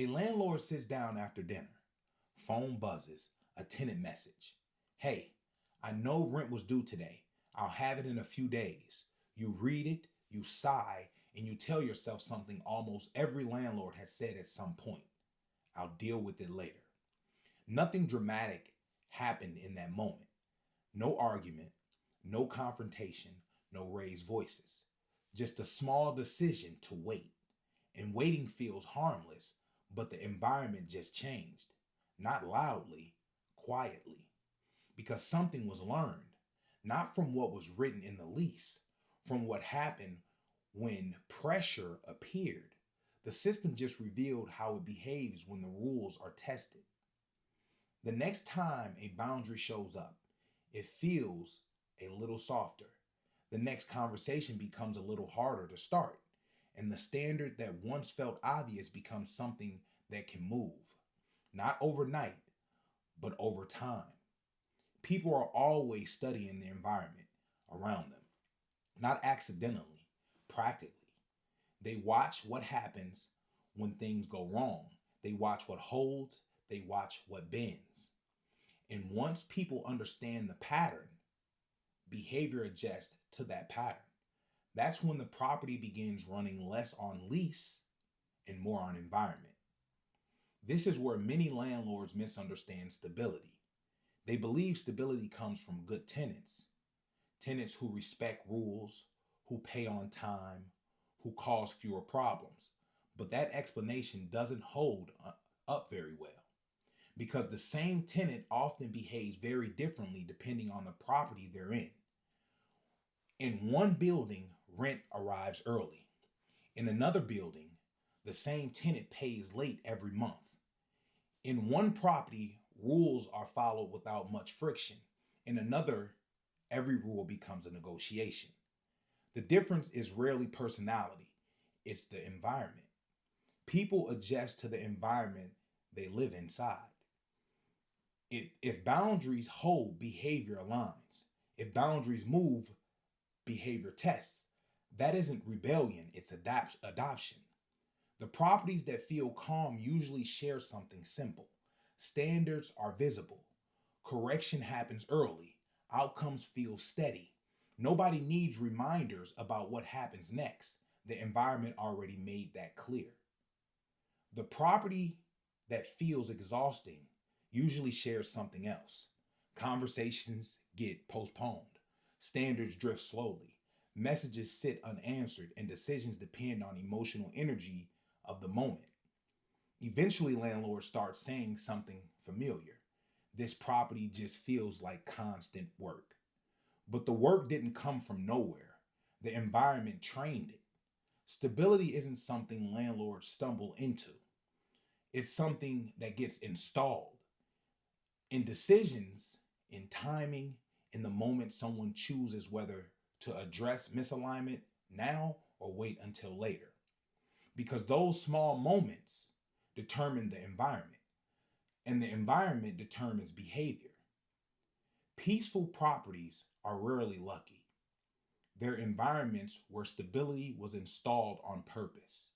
A landlord sits down after dinner. Phone buzzes, a tenant message. Hey, I know rent was due today. I'll have it in a few days. You read it, you sigh, and you tell yourself something almost every landlord has said at some point. I'll deal with it later. Nothing dramatic happened in that moment. No argument, no confrontation, no raised voices. Just a small decision to wait. And waiting feels harmless, but the environment just changed. Not loudly, quietly. Because something was learned, not from what was written in the lease, from what happened when pressure appeared. The system just revealed how it behaves when the rules are tested. The next time a boundary shows up, it feels a little softer. The next conversation becomes a little harder to start, and the standard that once felt obvious becomes something that can move. Not overnight, but over time. People are always studying the environment around them, not accidentally, practically. They watch what happens when things go wrong. They watch what holds, they watch what bends. And once people understand the pattern, behavior adjusts to that pattern. That's when the property begins running less on lease and more on environment. This is where many landlords misunderstand stability. They believe stability comes from good tenants, tenants who respect rules, who pay on time, who cause fewer problems. But that explanation doesn't hold up very well because the same tenant often behaves very differently depending on the property they're in. In one building, rent arrives early. In another building, the same tenant pays late every month. In one property, rules are followed without much friction. In another, every rule becomes a negotiation. The difference is rarely personality, it's the environment. People adjust to the environment they live inside. If boundaries hold, behavior aligns. If boundaries move, behavior tests. That isn't rebellion, it's adoption. The properties that feel calm usually share something simple. Standards are visible. Correction happens early. Outcomes feel steady. Nobody needs reminders about what happens next. The environment already made that clear. The property that feels exhausting usually shares something else. Conversations get postponed. Standards drift slowly. Messages sit unanswered, and decisions depend on emotional energy of the moment. Eventually, landlords start saying something familiar. This property just feels like constant work. But the work didn't come from nowhere. The environment trained it. Stability isn't something landlords stumble into. It's something that gets installed in decisions, in timing, in the moment someone chooses whether to address misalignment now or wait until later. Because those small moments determine the environment, and the environment determines behavior. Peaceful properties are rarely lucky. They're environments where stability was installed on purpose.